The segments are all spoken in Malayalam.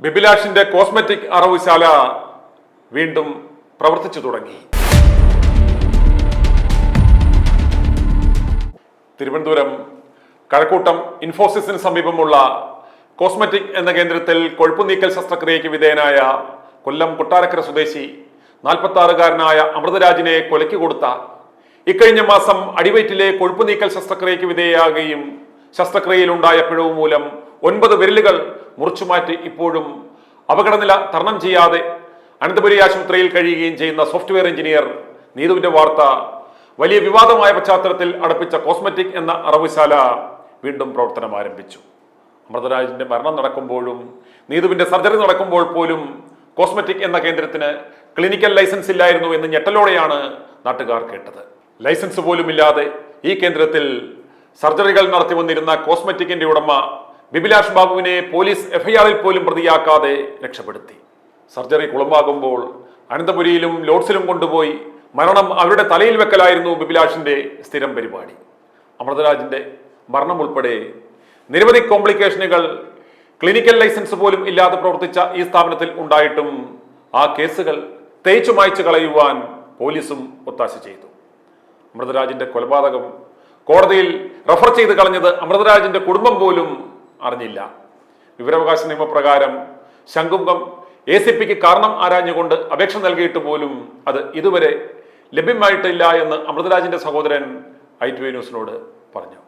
ബിബിലാഷിന്റെ കോസ്മെറ്റിക് അറവുശാല വീണ്ടും പ്രവർത്തിച്ചു തുടങ്ങി. തിരുവനന്തപുരം കഴക്കൂട്ടം ഇൻഫോസിസിന് സമീപമുള്ള കോസ്മെറ്റിക് എന്ന കേന്ദ്രത്തിൽ കൊഴുപ്പ് നീക്കൽ ശസ്ത്രക്രിയയ്ക്ക് വിധേയനായ കൊല്ലം കൊട്ടാരക്കര സ്വദേശി 46-കാരനായ അമൃതരാജിനെ കൊലയ്ക്ക് കൊടുത്ത ഇക്കഴിഞ്ഞ മാസം അടിവയറ്റിലെ കൊഴുപ്പ് നീക്കൽ ശസ്ത്രക്രിയയ്ക്ക് വിധേയയാകുകയും ശസ്ത്രക്രിയയിലുണ്ടായ പിഴവ് മൂലം 9 വിരലുകൾ മുറിച്ചുമാറ്റി ഇപ്പോഴും അപകടനില തരണം ചെയ്യാതെ അനന്തപുരി ആശുപത്രിയിൽ കഴിയുകയും ചെയ്യുന്ന സോഫ്റ്റ്വെയർ എഞ്ചിനീയർ നീതുവിന്റെ വാർത്ത വലിയ വിവാദമായ പശ്ചാത്തലത്തിൽ അടപ്പിച്ച കോസ്മെറ്റിക് എന്ന അറവുശാല വീണ്ടും പ്രവർത്തനം ആരംഭിച്ചു. അമൃതരാജിന്റെ മരണം നടക്കുമ്പോഴും നീതുവിന്റെ സർജറി നടക്കുമ്പോൾ പോലും കോസ്മെറ്റിക് എന്ന കേന്ദ്രത്തിന് ക്ലിനിക്കൽ ലൈസൻസ് ഇല്ലായിരുന്നു എന്ന് ഞെട്ടലോടെയാണ് നാട്ടുകാർ കേട്ടത്. ലൈസൻസ് പോലും ഇല്ലാതെ ഈ കേന്ദ്രത്തിൽ സർജറികൾ നടത്തി വന്നിരുന്ന കോസ്മെറ്റിക്കിന്റെ ഉടമ ബിബിലാഷ് ബാബുവിനെ പോലീസ് എഫ്ഐആറിൽ പോലും പ്രതിയാക്കാതെ രക്ഷപ്പെടുത്തി. സർജറി കുളമാകുമ്പോൾ അനന്തപുരിയിലും ലോഡ്സിലും കൊണ്ടുപോയി മരണം അവരുടെ തലയിൽ വെക്കലായിരുന്നു ബിബിലാഷിന്റെ സ്ഥിരം പരിപാടി. അമൃതരാജിന്റെ മരണം ഉൾപ്പെടെ നിരവധി കോംപ്ലിക്കേഷനുകൾ ക്ലിനിക്കൽ ലൈസൻസ് പോലും ഇല്ലാതെ പ്രവർത്തിച്ച ഈ സ്ഥാപനത്തിൽ ഉണ്ടായിട്ടും ആ കേസുകൾ തേച്ചു മായ്ച്ചു കളയുവാൻ പോലീസും ഒത്താശ ചെയ്തു. അമൃതരാജിന്റെ കൊലപാതകം കോടതിയിൽ റഫർ ചെയ്ത് കളഞ്ഞത് അമൃതരാജിന്റെ കുടുംബം പോലും അറിഞ്ഞില്ല. വിവരാവകാശ നിയമപ്രകാരം ശംഖുംഗം ACPക്ക് കാരണം ആരാഞ്ഞുകൊണ്ട് അപേക്ഷ നൽകിയിട്ട് പോലും അത് ഇതുവരെ ലഭ്യമായിട്ടില്ല എന്ന് അമൃതരാജിന്റെ സഹോദരൻ i2 ന്യൂസിനോട് പറഞ്ഞു.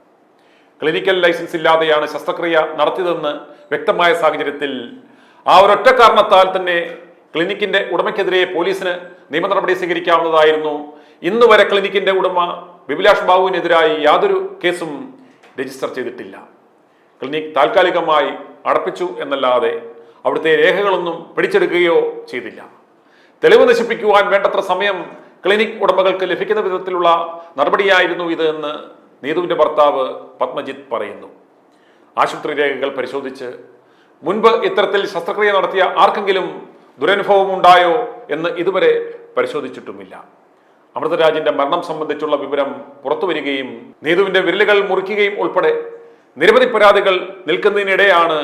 ക്ലിനിക്കൽ ലൈസൻസ് ഇല്ലാതെയാണ് ശസ്ത്രക്രിയ നടത്തിയതെന്ന് വ്യക്തമായ സാഹചര്യത്തിൽ ആ ഒരൊറ്റ കാരണത്താൽ തന്നെ ക്ലിനിക്കിന്റെ ഉടമയ്ക്കെതിരെ പോലീസിന് നിയമ നടപടി സ്വീകരിക്കാവുന്നതായിരുന്നു. ഇന്ന് വരെ ക്ലിനിക്കിന്റെ ഉടമ ബിബിലാഷ് ബാബുവിനെതിരായി യാതൊരു കേസും രജിസ്റ്റർ ചെയ്തിട്ടില്ല. ക്ലിനിക് താൽക്കാലികമായി അടപ്പിച്ചു എന്നല്ലാതെ അവിടുത്തെ രേഖകളൊന്നും പിടിച്ചെടുക്കുകയോ ചെയ്തില്ല. തെളിവ് നശിപ്പിക്കുവാൻ വേണ്ടത്ര സമയം ക്ലിനിക് ഉടമകൾക്ക് ലഭിക്കുന്ന വിധത്തിലുള്ള നടപടിയായിരുന്നു ഇത് എന്ന് നീതുവിന്റെ ഭർത്താവ് പത്മജിത്ത് പറയുന്നു. ആശുപത്രി രേഖകൾ പരിശോധിച്ച് മുൻപ് ഇത്തരത്തിൽ ശസ്ത്രക്രിയ നടത്തിയ ആർക്കെങ്കിലും ദുരനുഭവം ഉണ്ടായോ എന്ന് ഇതുവരെ പരിശോധിച്ചിട്ടുമില്ല. അമൃതരാജിന്റെ മരണം സംബന്ധിച്ചുള്ള വിവരം പുറത്തു വരികയും നീതുവിന്റെ വിരലുകൾ മുറിക്കുകയും ഉൾപ്പെടെ നിരവധി പരാതികൾ നിൽക്കുന്നതിനിടെയാണ്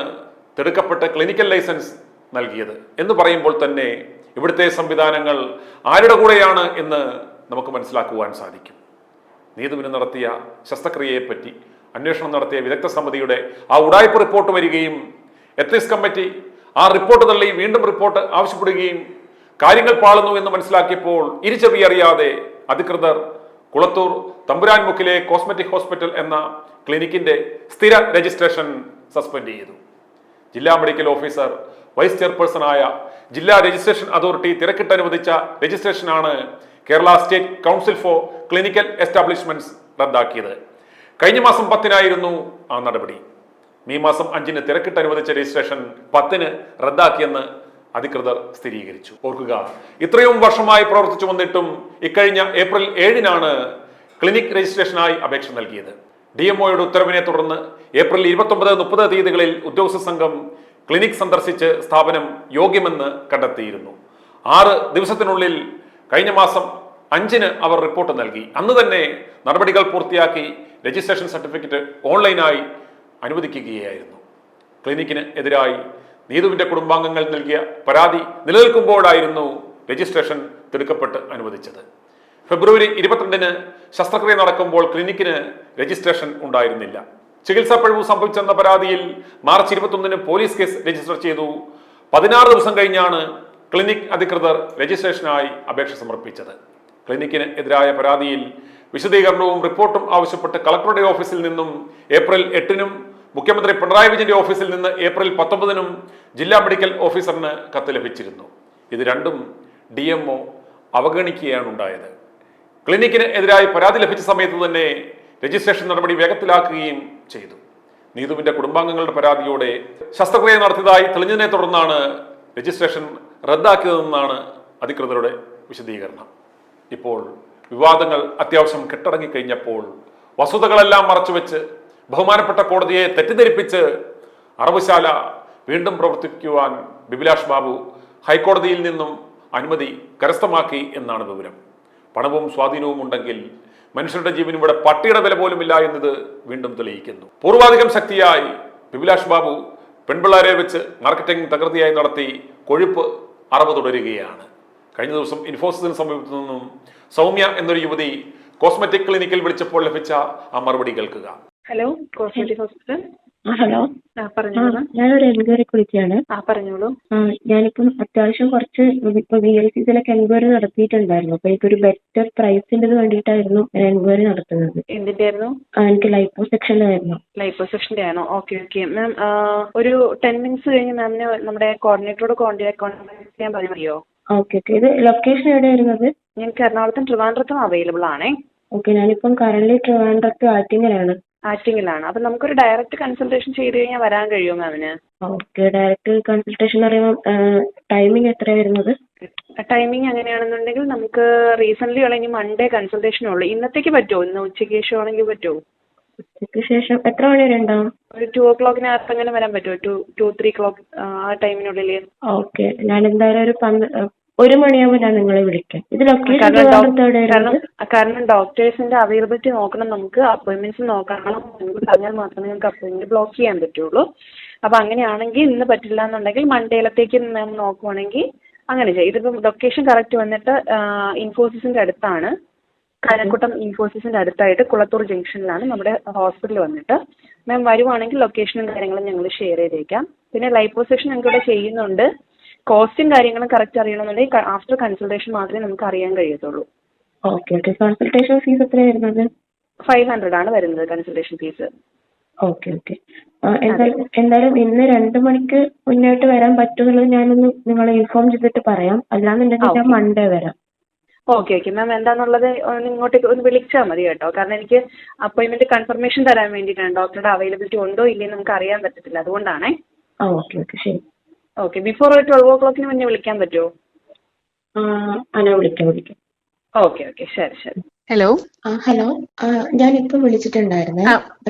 തിടുക്കപ്പെട്ട് ക്ലിനിക്കൽ ലൈസൻസ് നൽകിയത് എന്ന് പറയുമ്പോൾ തന്നെ ഇവിടുത്തെ സംവിധാനങ്ങൾ ആരുടെ കൂടെയാണ് എന്ന് നമുക്ക് മനസ്സിലാക്കുവാൻ സാധിക്കും. നീതുവിന് നടത്തിയ ശസ്ത്രക്രിയയെപ്പറ്റി അന്വേഷണം നടത്തിയ വിദഗ്ധ സമിതിയുടെ ആ ഉടായ്പ റിപ്പോർട്ട് വരികയും എത്തിക്സ് കമ്മിറ്റി ആ റിപ്പോർട്ട് തള്ളി വീണ്ടും റിപ്പോർട്ട് ആവശ്യപ്പെടുകയും കാര്യങ്ങൾ പാളുന്നു എന്ന് മനസ്സിലാക്കിയപ്പോൾ ഇരുചെവി അറിയാതെ അധികൃതർ കുളത്തൂർ തമ്പുരാൻമുക്കിലെ കോസ്മെറ്റിക് ഹോസ്പിറ്റൽ എന്ന ക്ലിനിക്കിന്റെ സ്ഥിര രജിസ്ട്രേഷൻ സസ്പെൻഡ് ചെയ്തു. ജില്ലാ മെഡിക്കൽ ഓഫീസർ വൈസ് ചെയർപേഴ്സണായ ജില്ലാ രജിസ്ട്രേഷൻ അതോറിറ്റി തിരക്കിട്ട് അനുവദിച്ച രജിസ്ട്രേഷനാണ് Kerala state council for clinical establishments റദ്ദാക്കിയത്. കഴിഞ്ഞ മാസം 10-നായിരുന്നു ആ നടപടി. മെയ് മാസം 5-ന് തിരക്കിട്ട് അനുവദിച്ച രജിസ്ട്രേഷൻ 10-ന് റദ്ദാക്കിയെന്ന് അധികൃതർ സ്ഥിരീകരിച്ചു. ഓർക്കുക, ഇത്രയും വർഷമായി പ്രവർത്തിച്ചു വന്നിട്ടും ഇക്കഴിഞ്ഞ ഏപ്രിൽ 7-നാണ് ക്ലിനിക് രജിസ്ട്രേഷനായി അപേക്ഷ നൽകിയത്. DMOയുടെ ഉത്തരവിനെ തുടർന്ന് ഏപ്രിൽ 29-30 തീയതികളിൽ ഉദ്യോഗസ്ഥ സംഘം ക്ലിനിക് സന്ദർശിച്ച് സ്ഥാപനം യോഗ്യമെന്ന് കണ്ടെത്തിയിരുന്നു. 6 ദിവസത്തിനുള്ളിൽ കഴിഞ്ഞ മാസം 5-ന് അവർ റിപ്പോർട്ട് നൽകി. അന്ന് തന്നെ നടപടികൾ പൂർത്തിയാക്കി രജിസ്ട്രേഷൻ സർട്ടിഫിക്കറ്റ് ഓൺലൈനായി അനുവദിക്കുകയായിരുന്നു. ക്ലിനിക്കിന് എതിരായി നീതുവിന്റെ കുടുംബാംഗങ്ങൾ നൽകിയ പരാതി നിലനിൽക്കുമ്പോഴായിരുന്നു രജിസ്ട്രേഷൻ തിടുക്കപ്പെട്ട് അനുവദിച്ചത്. ഫെബ്രുവരി 22-ന് ശസ്ത്രക്രിയ നടക്കുമ്പോൾ ക്ലിനിക്കിന് രജിസ്ട്രേഷൻ ഉണ്ടായിരുന്നില്ല. ചികിത്സാ പിഴവ് സംഭവിച്ചെന്ന പരാതിയിൽ മാർച്ച് 21-ന് പോലീസ് കേസ് രജിസ്റ്റർ ചെയ്തു. 16 ദിവസം കഴിഞ്ഞാണ് ക്ലിനിക് അധികൃതർ രജിസ്ട്രേഷനായി അപേക്ഷ സമർപ്പിച്ചത്. ക്ലിനിക്കിന് എതിരായ പരാതിയിൽ വിശദീകരണവും റിപ്പോർട്ടും ആവശ്യപ്പെട്ട് കളക്ടറുടെ ഓഫീസിൽ നിന്നും ഏപ്രിൽ 8-നും മുഖ്യമന്ത്രി പിണറായി വിജയന്റെ ഓഫീസിൽ നിന്ന് ഏപ്രിൽ 19-നും ജില്ലാ മെഡിക്കൽ ഓഫീസറിന് കത്ത് ലഭിച്ചിരുന്നു. ഇത് രണ്ടും DMO അവഗണിക്കുകയാണ് ഉണ്ടായത്. ക്ലിനിക്കിന് എതിരായി പരാതി ലഭിച്ച സമയത്ത് തന്നെ രജിസ്ട്രേഷൻ നടപടി വേഗത്തിലാക്കുകയും ചെയ്തു. നീതുവിന്റെ കുടുംബാംഗങ്ങളുടെ പരാതിയോടെ ശസ്ത്രക്രിയ നടത്തിയതായി തെളിഞ്ഞതിനെ തുടർന്നാണ് രജിസ്ട്രേഷൻ റദ്ദാക്കിയതെന്നാണ് അധികൃതരുടെ വിശദീകരണം. ഇപ്പോൾ വിവാദങ്ങൾ അത്യാവശ്യം കെട്ടടങ്ങിക്കഴിഞ്ഞപ്പോൾ വസ്തുതകളെല്ലാം മറച്ചുവെച്ച് ബഹുമാനപ്പെട്ട കോടതിയെ തെറ്റിദ്ധരിപ്പിച്ച് അറവുശാല വീണ്ടും പ്രവർത്തിക്കുവാൻ ബിബിലാഷ് ബാബു ഹൈക്കോടതിയിൽ നിന്നും അനുമതി കരസ്ഥമാക്കി എന്നാണ് വിവരം. പണവും സ്വാധീനവും ഉണ്ടെങ്കിൽ മനുഷ്യരുടെ ജീവൻ ഇവിടെ പട്ടിയുടെ വില പോലുമില്ല എന്നത് വീണ്ടും തെളിയിക്കുന്നു. പൂർവാധികം ശക്തിയായി ബിബിലാഷ് ബാബു പെൺപിള്ളാരെ വെച്ച് മാർക്കറ്റിംഗ് തകൃതിയായി നടത്തി കൊഴുപ്പ് അറവ് തുടരുകയാണ്. കഴിഞ്ഞ ദിവസം ഇൻഫോസിസിന് സമീപത്തു നിന്നും സൗമ്യ എന്നൊരു യുവതി കോസ്മെറ്റിക് ക്ലിനിക്കിൽ വിളിച്ചപ്പോൾ ലഭിച്ച ആ മറുപടി കേൾക്കുക. Hello, cosmetic hospital. ഹലോ, പറഞ്ഞോളൂ. ഞാനൊരു എൻക്വയറിക്ക് വിളിക്കുകയാണ്. പറഞ്ഞോളൂ. ഞാനിപ്പം അത്യാവശ്യം കുറച്ച് ഇപ്പൊ VLCസിലൊക്കെ എൻക്വയറി നടത്തിയിട്ടുണ്ടായിരുന്നു. അപ്പൊ എനിക്കൊരു ബെറ്റർ പ്രൈസിന്റെ വേണ്ടിയിട്ടായിരുന്നു എൻക്വയറി നടത്തുന്നത്. എന്തിന്റെ ആയിരുന്നു? എനിക്ക് ലൈപ്പോസെക്ഷനിലായിരുന്നു. ലൈപ്പോസെക്ഷന്റെ ആണോ? Okay ma'am. ഒരു 10 മിനിറ്റ്സ് കഴിഞ്ഞ് മാമിന് നമ്മുടെ കോർഡിനേറ്ററോട് കോൺടാക്ട് ചെയ്യാൻ പറയുമോ? ഓക്കെ. ഇത് ലൊക്കേഷൻ എവിടെയായിരുന്നത്? ഞങ്ങൾക്ക് എറണാകുളത്തും ട്രിവാൻഡ്രത്തും അവൈലബിൾ ആണേ. ഓക്കെ, ഞാനിപ്പം കറന്റ് ട്രിവാൻഡ്രത്ത് ആറ്റിങ്ങലാണ്. അപ്പൊ നമുക്കൊരു ഡയറക്റ്റ് കൺസൾട്ടേഷൻ ചെയ്ത് കഴിഞ്ഞാൽ വരാൻ കഴിയുമോ മാമിന്? ഓക്കെ, ഡയറക്റ്റ് കൺസൾട്ടേഷൻ പറയുമ്പോൾ ടൈമിംഗ് എത്രയാണ് വരുന്നത്? ടൈമിംഗ് അങ്ങനെയാണെന്നുണ്ടെങ്കിൽ നമുക്ക് റീസെന്റ് ഉള്ള മൺഡേ കൺസൾട്ടേഷനേ ഉള്ളൂ. ഇന്നത്തേക്ക് പറ്റുമോ? ഇന്ന് ഉച്ചയ്ക്ക് ശേഷം ആണെങ്കിൽ പറ്റുമോ? ഉച്ചയ്ക്ക് ശേഷം എത്ര മണി വരെ ഉണ്ടാവും? ഒരു 2 o'clockനകത്ത് അങ്ങനെ വരാൻ പറ്റുമോ? 2-3 o'clock ആ ടൈമിനുള്ളിൽ. ഓക്കെ, ഞാൻ എന്തായാലും ഒരു 1 മണിയാകുമ്പോൾ ഞാൻ നിങ്ങളെ വിളിക്കാം. ഇത് ലൊക്കേഷൻ കാരണം ഡോക്ടേഴ്സിന്റെ അവൈലബിലിറ്റി നോക്കണം, നമുക്ക് അപ്പോയിന്റ്മെന്റ്സ് നോക്കണം. മുൻകൂർ പറഞ്ഞാൽ മാത്രമേ നമുക്ക് അപ്പോയിന്റ്മെന്റ് ബ്ലോക്ക് ചെയ്യാൻ പറ്റുള്ളൂ. അപ്പൊ അങ്ങനെയാണെങ്കിൽ ഇന്ന് പറ്റില്ല എന്നുണ്ടെങ്കിൽ മൺഡേയിലത്തേക്ക് മാം നോക്കുവാണെങ്കിൽ അങ്ങനെ ചെയ്യും. ഇതിപ്പം ലൊക്കേഷൻ കറക്റ്റ് വന്നിട്ട് ഇൻഫോസിസിന്റെ അടുത്താണ്. കഴക്കൂട്ടം ഇൻഫോസിസിന്റെ അടുത്തായിട്ട് കുളത്തൂർ ജംഗ്ഷനിലാണ് നമ്മുടെ ഹോസ്പിറ്റൽ വന്നിട്ട്. മാം വരുവാണെങ്കിൽ ലൊക്കേഷനും കാര്യങ്ങളും ഞങ്ങൾ ഷെയർ ചെയ്തേക്കാം. പിന്നെ ലൈപ്പോസെക്ഷൻ ഞങ്ങൾക്ക് ഇവിടെ ചെയ്യുന്നുണ്ട്. കോസ്റ്റും കാര്യങ്ങളും കറക്റ്റ് അറിയണമെന്നുണ്ടെങ്കിൽ ആഫ്റ്റർ കൺസൾട്ടേഷൻ മാത്രമേ നമുക്ക് അറിയാൻ കഴിയത്തുള്ളൂ. ഓക്കെ. കൺസൾട്ടേഷൻ ഫീസ് എത്രയാണ് വരുന്നത്? 500 ആണ് വരുന്നത് കൺസൾട്ടേഷൻ ഫീസ്. ഓക്കെ. എന്തായാലും ഇന്ന് 2 മണിക്ക് മുന്നായിട്ട് വരാൻ പറ്റുമെന്നുള്ളത് ഞാനൊന്ന് നിങ്ങളെ ഇൻഫോം ചെയ്തിട്ട് പറയാം. അല്ലാന്നുണ്ടെങ്കിൽ ഞാൻ മൺഡേ വരാം. Okay ma'am. എന്താണെന്നുള്ളത് ഇങ്ങോട്ടേക്ക് ഒന്ന് വിളിച്ചാൽ മതി കേട്ടോ. കാരണം എനിക്ക് അപ്പോയിന്റ്മെന്റ് കൺഫർമേഷൻ തരാൻ വേണ്ടിയിട്ടാണ്. ഡോക്ടറുടെ അവൈലബിലിറ്റി ഉണ്ടോ ഇല്ലയെന്ന് നമുക്ക് അറിയാൻ പറ്റത്തില്ല, അതുകൊണ്ടാണേ. ഓക്കെ, ശരി. ഓക്കെ, ബിഫോർ 12 o'clock മുന്നേ വിളിക്കാൻ പറ്റുമോ? ഞാൻ വിളിക്കാം. ഓക്കെ, ശരി. ഹലോ. ഞാനിപ്പം വിളിച്ചിട്ടുണ്ടായിരുന്നേ.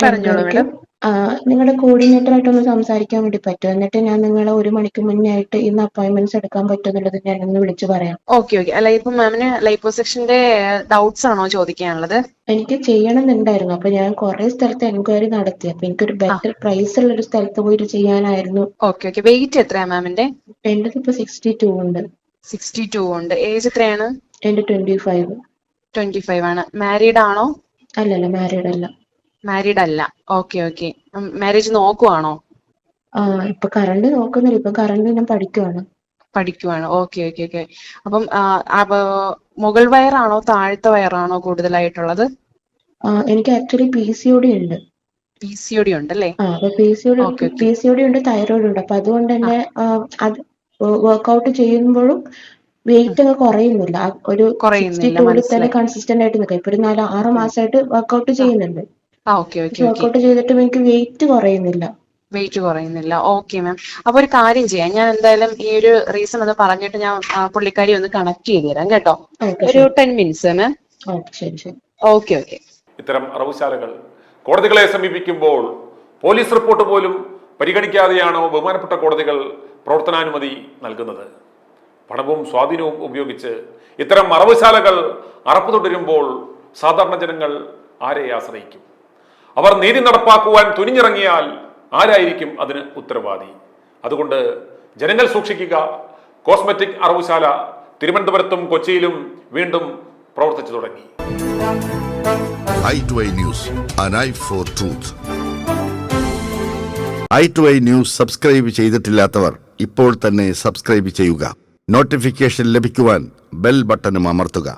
പറഞ്ഞോളൂ മാഡം. നിങ്ങളുടെ കോർഡിനേറ്ററായിട്ടൊന്ന് സംസാരിക്കാൻ വേണ്ടി പറ്റുമോ? എന്നിട്ട് ഞാൻ നിങ്ങളെ 1 മണിക്ക് മുന്നേ ആയിട്ട് ഇന്ന് അപ്പോയിന്റ്മെന്റ്സ് എടുക്കാൻ പറ്റുമെന്നുള്ളത് ഞാനൊന്ന് വിളിച്ചു പറയാം. ഓക്കെ. അല്ല, ഇപ്പൊ മാമിന് ലൈപ്പോസെക്ഷന്റെ ഡൗട്ട്സ് ആണോ ചോദിക്കാനുള്ളത്? എനിക്ക് ചെയ്യണമെന്നുണ്ടായിരുന്നു. അപ്പൊ ഞാൻ കുറെ സ്ഥലത്ത് എൻക്വയറി നടത്തി. അപ്പൊ എനിക്കൊരു ബെറ്റർ പ്രൈസ് ഉള്ള ഒരു സ്ഥലത്ത് പോയിട്ട് ചെയ്യാനായിരുന്നു. ഓക്കെ. വെയിറ്റ് എത്രയാ മാമിന്റെ? എന്റെ ഇപ്പൊ 62 ഉണ്ട്. 62 ഉണ്ട്. ഏജ് എത്രയാണ്? എന്റെ 25. 25 ആണ്. മാരീഡ് ആണോ? അല്ലല്ല, മാരീഡ് അല്ല. മാരീഡ് അല്ല. ഓക്കെ. മാരേജ് നോക്കുവാണോ? ഇപ്പൊ കറണ്ട് നോക്കുന്നില്ല. ഇപ്പൊ കറണ്ട് ഞാൻ പഠിക്കുവാണ്. ഓക്കെ. അപ്പം മുകൾ വയറാണോ താഴത്തെ വയറാണോ കൂടുതലായിട്ടുള്ളത്? എനിക്ക് ആക്ച്വലി PCOD ഉണ്ട്. PCOD ഉണ്ടല്ലേ? അപ്പൊ PCOD ഉണ്ട്, തൈറോയിഡ് ഉണ്ട്. അപ്പൊ അതുകൊണ്ട് തന്നെ അത് വർക്ക്ഔട്ട് ചെയ്യുമ്പോഴും വെയിറ്റ് അങ്ങ് കുറയുന്നില്ല. ഒരു 62 തന്നെ കൺസിസ്റ്റന്റ് ആയിട്ട് നിൽക്കാം. ഇപ്പൊ ഒരു 4-6 മാസമായിട്ട് വർക്ക്ഔട്ട് ചെയ്യുന്നുണ്ട്. വർക്ക്ഔട്ട് ചെയ്തിട്ടും എനിക്ക് വെയിറ്റ് കുറയുന്നില്ല. Okay ma'am. അപ്പൊ ഒരു കാര്യം ചെയ്യാം, ഞാൻ എന്തായാലും ഈ ഒരു റീസൺ ഒന്ന് പറഞ്ഞിട്ട് ഞാൻ പുള്ളിക്കാരി ഒന്ന് കണക്ട് ചെയ്ത് തരാം കേട്ടോ. ഒരു 10 മിനിറ്റ്സ് മാം. ശരി. ഓക്കെ. ഇത്തരം അറവുശാലകൾ കോടതികളെ സമീപിക്കുമ്പോൾ പോലീസ് റിപ്പോർട്ട് പോലും പരിഗണിക്കാതെയാണോ ബഹുമാനപ്പെട്ട കോടതികൾ പ്രവർത്തനാനുമതി നൽകുന്നത്? പണവും സ്വാധീനവും ഉപയോഗിച്ച് ഇത്തരം അറവുശാലകൾ അറപ്പ് തുടരുമ്പോൾ സാധാരണ ജനങ്ങൾ ആരെ ആശ്രയിക്കും? അവർ നീതി നടപ്പാക്കുവാൻ തുനിഞ്ഞിറങ്ങിയാൽ ആരായിരിക്കും അതിന് ഉത്തരവാദി? അതുകൊണ്ട് ജനങ്ങൾ സൂക്ഷിക്കുക. കോസ്മെറ്റിക് അറവുശാല തിരുവനന്തപുരത്തും കൊച്ചിയിലും വീണ്ടും പ്രവർത്തിച്ചു തുടങ്ങി. i2i News, an eye for truth. i2i News subscribe ചെയ്തിട്ടില്ലാത്തവർ ഇപ്പോൾ തന്നെ സബ്സ്ക്രൈബ് ചെയ്യുക. നോട്ടിഫിക്കേഷൻ ലഭിക്കുവാൻ ബെൽ ബട്ടണും അമർത്തുക.